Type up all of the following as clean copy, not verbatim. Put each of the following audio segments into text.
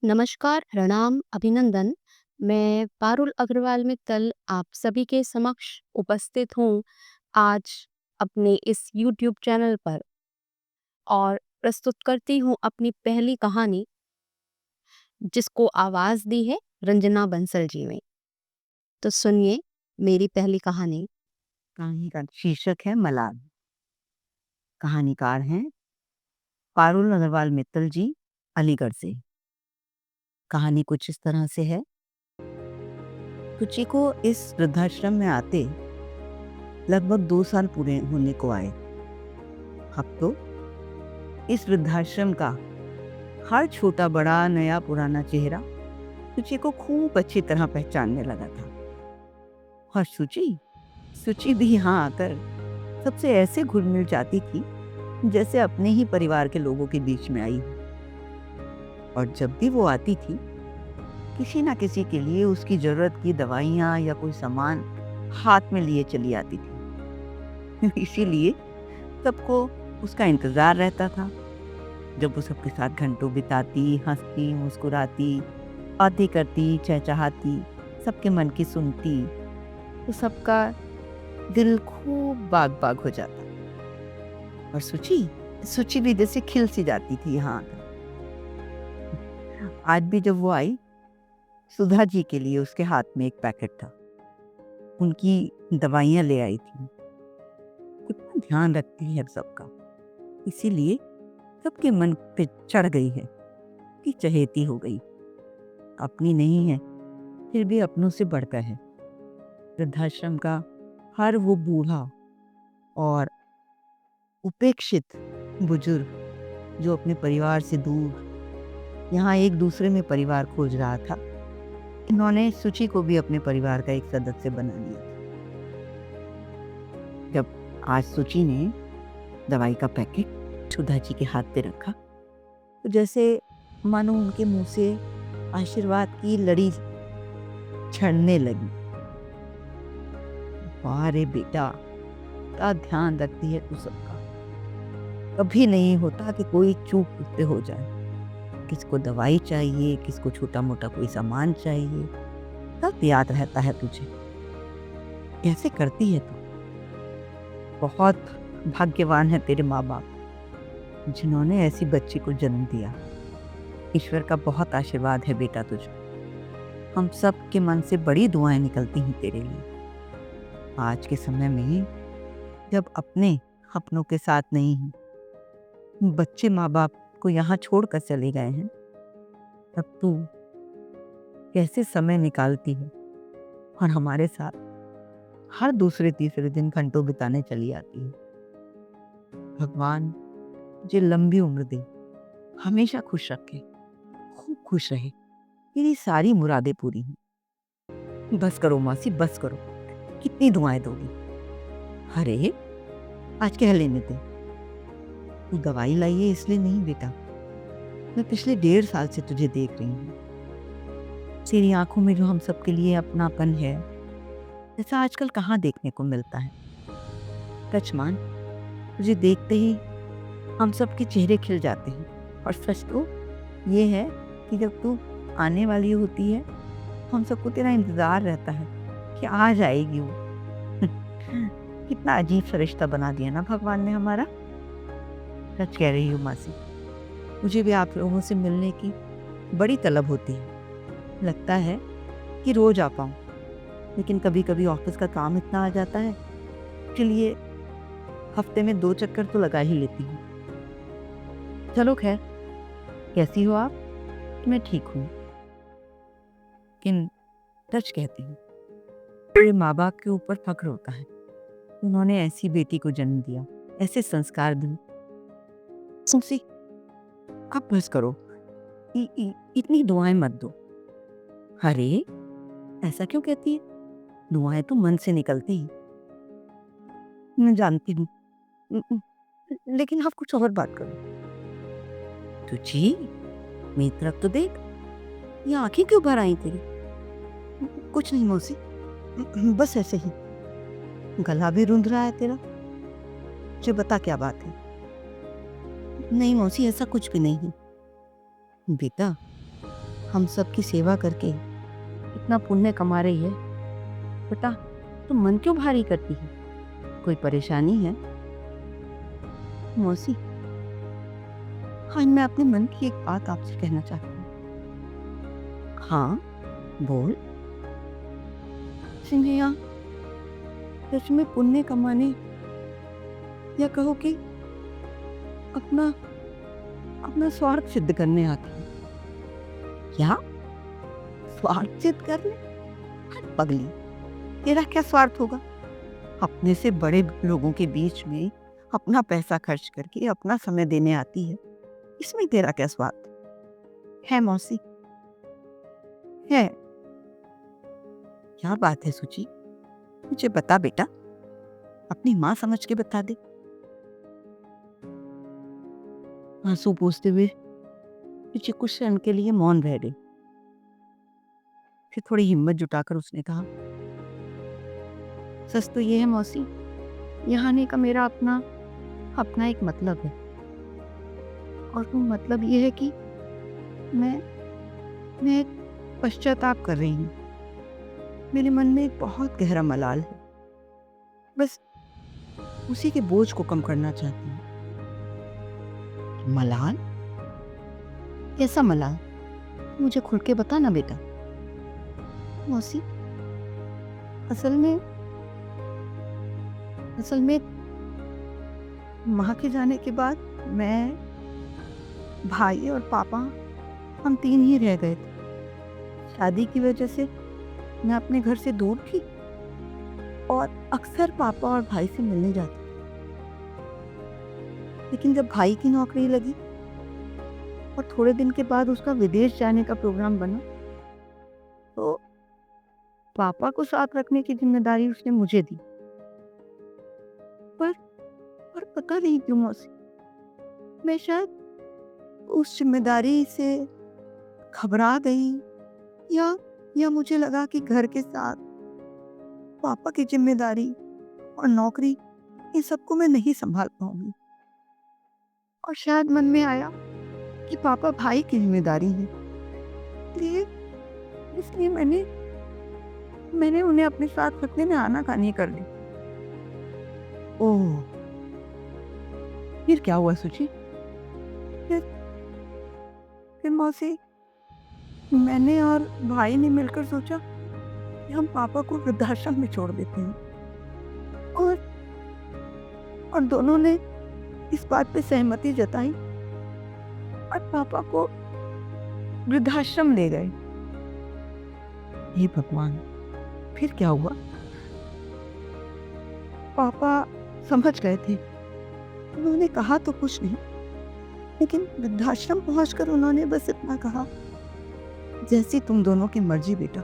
नमस्कार, प्रणाम, अभिनंदन। मैं पारुल अग्रवाल मित्तल आप सभी के समक्ष उपस्थित हूँ आज अपने इस यूट्यूब चैनल पर और प्रस्तुत करती हूँ अपनी पहली कहानी जिसको आवाज़ दी है रंजना बंसल जी ने। तो सुनिए मेरी पहली कहानी। कहानी का शीर्षक है मलाल। कहानीकार हैं पारुल अग्रवाल मित्तल जी, अलीगढ़ से। कहानी कुछ इस तरह से है। रुचि को इस वृद्धाश्रम में आते लगभग 2 साल पूरे होने को आए। अब तो इस वृद्धाश्रम का हर छोटा बड़ा नया पुराना चेहरा रुचि को खूब अच्छी तरह पहचानने लगा था। और सुचि सुचि भी यहाँ आकर सबसे ऐसे घुल मिल जाती थी जैसे अपने ही परिवार के लोगों के बीच में आई हो। और जब भी वो आती थी, किसी ना किसी के लिए उसकी जरूरत की दवाइयाँ या कोई सामान हाथ में लिए चली आती थी। इसीलिए सबको उसका इंतजार रहता था। जब वो सबके साथ घंटों बिताती, हंसती, मुस्कुराती, बातें करती, चहचहाती, सबके मन की सुनती, तो सबका दिल खूब बाग बाग हो जाता। और सुचि सुचि भी जैसे खिल सी जाती थी यहाँ आकर। आज भी जब वो आई, सुधा जी के लिए उसके हाथ में एक पैकेट था। उनकी दवाइयाँ ले आई थी। कितना ध्यान रखती है सबका, इसीलिए सबके मन पे चढ़ गई है कि चहेती हो गई। अपनी नहीं है, फिर भी अपनों से बढ़कर है। वृद्धाश्रम का हर वो बूढ़ा और उपेक्षित बुजुर्ग जो अपने परिवार से दूर यहाँ एक दूसरे में परिवार खोज रहा था, इन्होंने सुचि को भी अपने परिवार का एक सदस्य बना लिया। जब आज सुचि ने दवाई का पैकेट सुधा जी के हाथ पे रखा, तो जैसे मानो उनके मुंह से आशीर्वाद की लड़ी छड़ने लगी। वाह रे बेटा, क्या ध्यान रखती है तू सबका। कभी नहीं होता कि कोई चूक मुझसे हो जाए। किसको दवाई चाहिए, किसको छोटा मोटा कोई सामान चाहिए, सब याद रहता है तुझे। कैसे करती है तू। बहुत भाग्यवान है तेरे माँ बाप जिन्होंने ऐसी बच्ची को जन्म दिया। ईश्वर का बहुत आशीर्वाद है बेटा तुझे। हम सब के मन से बड़ी दुआएं निकलती हैं तेरे लिए। आज के समय में जब अपनों के साथ नहीं हैं, बच्चे माँ बाप को यहाँ छोड़कर चले गए हैं, तब तू कैसे समय निकालती है और हमारे साथ हर दूसरे तीसरे दिन घंटों बिताने चली आती है। भगवान मुझे लंबी उम्र दे, हमेशा खुश रखे, खूब खुश रहे, मेरी सारी मुरादें पूरी हैं। बस करो मासी, बस करो, कितनी दुआएं दोगी। अरे आज कह लेने दे। तू दवाई लाई है इसलिए नहीं बेटा, मैं पिछले 1.5 साल से तुझे देख रही हूँ। तेरी आंखों में जो हम सबके लिए अपनापन है, ऐसा आजकल कहाँ देखने को मिलता है। सचमान, तुझे देखते ही हम सबके चेहरे खिल जाते हैं। और सच तो ये है कि जब तू आने वाली होती है, हम सबको तेरा इंतजार रहता है कि आ जाएगी वो। कितना अजीब सा रिश्ता बना दिया ना भगवान ने हमारा। सच कह रही हूँ मासी, मुझे भी आप लोगों से मिलने की बड़ी तलब होती है। लगता है कि रोज आ पाऊँ, लेकिन कभी कभी ऑफिस का काम इतना आ जाता है, इसलिए हफ्ते में 2 चक्कर तो लगा ही लेती हूँ। चलो खैर, कैसी हो आप? मैं ठीक हूँ, लेकिन सच कहती हूँ, मेरे माँ बाप के ऊपर फक्र होता है। उन्होंने ऐसी बेटी को जन्म दिया, ऐसे संस्कार दिए। सुनसी, अब बस करो, इतनी दुआएं मत दो। अरे ऐसा क्यों कहती है? दुआएं तो मन से निकलती हैं। मैं जानती हूँ, लेकिन आप कुछ और बात करो। तुझी मेरी तरफ तो देख, ये आंखें क्यों भर आई तेरी? कुछ नहीं मौसी, बस ऐसे ही। गला भी रूंध रहा है तेरा। मुझे बता क्या बात है। नहीं मौसी, ऐसा कुछ भी नहीं है। बेटा, हम सबकी सेवा करके इतना पुण्य कमा रही है। बेटा, तुम मन क्यों भारी करती है? कोई परेशानी है? मौसी, हाँ, मैं अपने मन की एक बात आपसे कहना चाहती हूँ। हाँ, बोल। सिंधिया सच में पुण्य कमाने, या कहो कि अपना अपना स्वार्थ सिद्ध करने आती है। क्या स्वार्थ सिद्ध करने? हट पगली, तेरा क्या स्वार्थ होगा? अपने से बड़े लोगों के बीच में अपना पैसा खर्च करके अपना समय देने आती है, इसमें तेरा क्या स्वार्थ है? मौसी है। क्या बात है सुची, मुझे बता बेटा, अपनी माँ समझ के बता दे। आंसू पोंछते हुए सुची कुछ क्षण के लिए मौन रह गई। फिर थोड़ी हिम्मत जुटाकर उसने कहा, सच तो ये है मौसी, यहाँ आने का मेरा अपना अपना एक मतलब है। और वो मतलब ये है कि मैं एक पश्चाताप कर रही हूँ। मेरे मन में एक बहुत गहरा मलाल है, बस उसी के बोझ को कम करना चाहती हूँ। मलाल? कैसा मलाल? मुझे खुल के बता ना बेटा। मौसी, असल में माँ के जाने के बाद मैं, भाई और पापा, हम 3 ही रह गए थे। शादी की वजह से मैं अपने घर से दूर थी और अक्सर पापा और भाई से मिलने जाती। लेकिन जब भाई की नौकरी लगी और थोड़े दिन के बाद उसका विदेश जाने का प्रोग्राम बना, तो पापा को साथ रखने की जिम्मेदारी उसने मुझे दी। पर पता नहीं क्यों मौसी, मैं शायद उस जिम्मेदारी से घबरा गई, या मुझे लगा कि घर के साथ पापा की जिम्मेदारी और नौकरी, इन सबको मैं नहीं संभाल पाऊंगी। और शायद मन में आया कि पापा भाई की जिम्मेदारी है, इसलिए इसलिए मैंने उन्हें अपने साथ रखने में आनाकानी कर दी। ओह, फिर क्या हुआ सुची? फिर फिर मौसी, मैंने और भाई ने मिलकर सोचा कि हम पापा को वृद्धाश्रम में छोड़ देते हैं, और दोनों ने इस बात पे सहमति जताई और पापा को वृद्धाश्रम ले गए। हे भगवान, फिर क्या हुआ? पापा समझ गए थे। उन्होंने कहा तो कुछ नहीं, लेकिन वृद्धाश्रम पहुंचकर उन्होंने बस इतना कहा, जैसी तुम दोनों की मर्जी बेटा,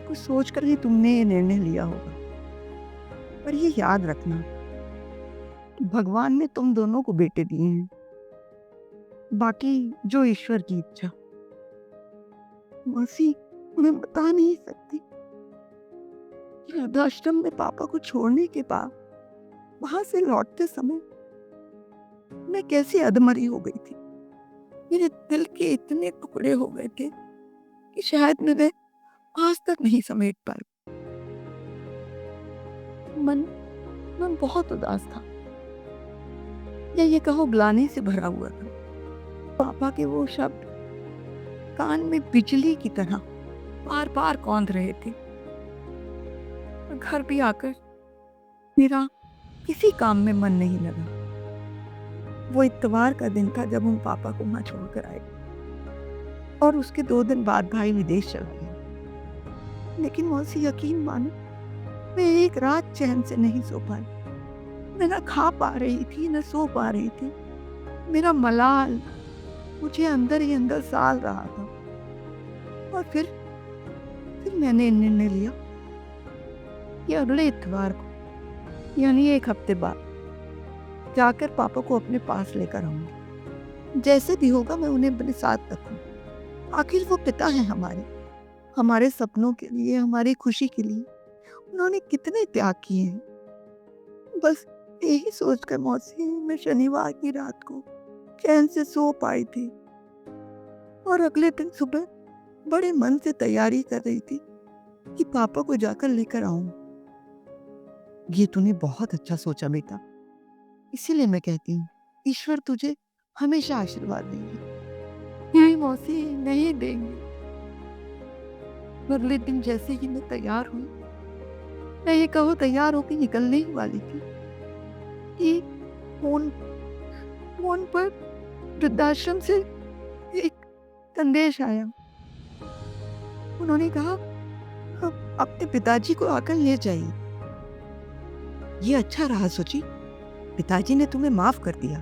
कुछ सोचकर ही तुमने ये निर्णय लिया होगा। पर ये याद रखना, भगवान ने तुम दोनों को बेटे दिए हैं, बाकी जो ईश्वर की इच्छा। मौसी, मैं बता नहीं सकती, वृद्धाश्रम में पापा को छोड़ने के बाद वहां से लौटते समय मैं कैसी अधमरी हो गई थी। मेरे दिल के इतने टुकड़े हो गए थे कि शायद मैं आज तक नहीं समेट पाई। मन मन बहुत उदास था, या ये कहो ग्लानि से भरा हुआ था। पापा के वो शब्द कान में बिजली की तरह बार बार कौंध रहे थे। घर भी आकर मेरा किसी काम में मन नहीं लगा। वो इतवार का दिन था जब हम पापा को वहां छोड़कर आए, और उसके 2 दिन बाद भाई विदेश चला गया। लेकिन मौसी, यकीन मानो, मैं एक रात चैन से नहीं सो पाई। मैं न खा पा रही थी, न सो पा रही थी। मेरा मलाल मुझे अंदर ही अंदर साल रहा था। और फिर मैंने निर्णय लिया कि अगले इतवार को, यानी 1 हफ्ते बाद, जाकर पापा को अपने पास लेकर आऊंगी। जैसे भी होगा मैं उन्हें अपने साथ रखूं। आखिर वो पिता हैं हमारे सपनों के लिए, हमारी खुशी के लिए उन्होंने कितने त्याग किए हैं। बस यही सोचकर मौसी, मैं शनिवार की रात को चैन से सो पाई थी। और अगले दिन सुबह बड़े मन से तैयारी कर रही थी कि पापा को जाकर लेकर आऊं। ये तूने बहुत अच्छा सोचा बेटा। इसीलिए मैं कहती हूँ, ईश्वर तुझे हमेशा आशीर्वाद देंगे। नहीं मौसी, नहीं देंगे। अगले दिन जैसे ही मैं तैयार हुई, मैं ये कहो तैयार होकर निकलने ही वाली थी कि फोन फोन पर वृद्धाश्रम से एक संदेश आया। उन्होंने कहा, "आप अपने पिताजी को आकर ले जाइए।" ये अच्छा रहा सोची, पिताजी ने तुम्हें माफ कर दिया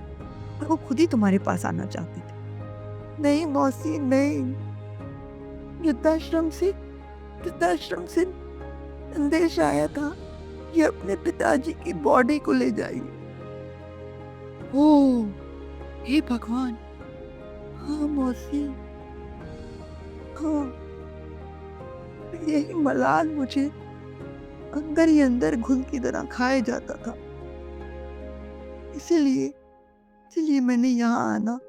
और वो खुद ही तुम्हारे पास आना चाहते थे। नहीं मौसी, नहीं। वृद्धाश्रम से संदेश आया था कि अपने पिताजी की बॉडी को ले जाइए। ओह, हे भगवान! हाँ मौसी, हाँ। यही मलाल मुझे अंदर ही अंदर घुन की तरह खाए जाता था। इसीलिए इसीलिए मैंने यहाँ आना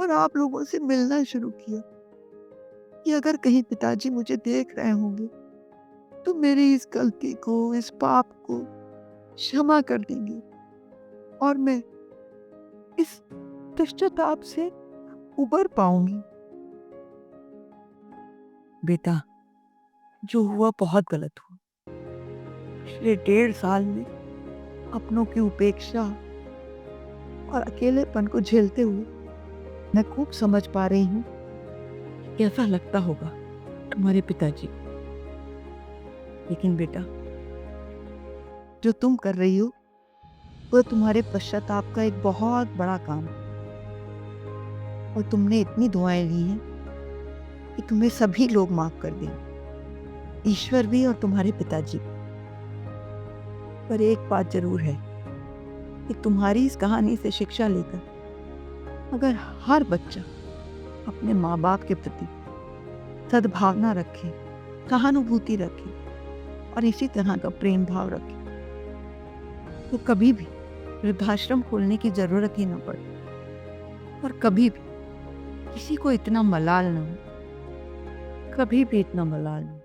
और आप लोगों से मिलना शुरू किया कि अगर कहीं पिताजी मुझे देख रहे होंगे तो मेरी इस गलती को, इस पाप को क्षमा कर देंगे और मैं इस पश्चाताप से उबर पाऊंगी। बेटा, जो हुआ बहुत गलत हुआ। पिछले 1.5 साल में अपनों की उपेक्षा और अकेलेपन को झेलते हुए मैं खूब समझ पा रही हूँ कैसा लगता होगा तुम्हारे पिताजी को। लेकिन बेटा, जो तुम कर रही हो वह तुम्हारे पश्चाताप का एक बहुत बड़ा काम है। और तुमने इतनी दुआएं ली हैं कि तुम्हें सभी लोग माफ कर देंगे, ईश्वर भी और तुम्हारे पिताजी भी। पर एक बात जरूर है कि तुम्हारी इस कहानी से शिक्षा लेकर अगर हर बच्चा अपने माँ बाप के प्रति सद्भावना रखे, सहानुभूति रखे और इसी तरह का प्रेम भाव रखे, तो कभी भी वृद्धाश्रम खोलने की जरूरत ही न पड़े और कभी भी किसी को इतना मलाल न हो, कभी भी इतना मलाल न हो।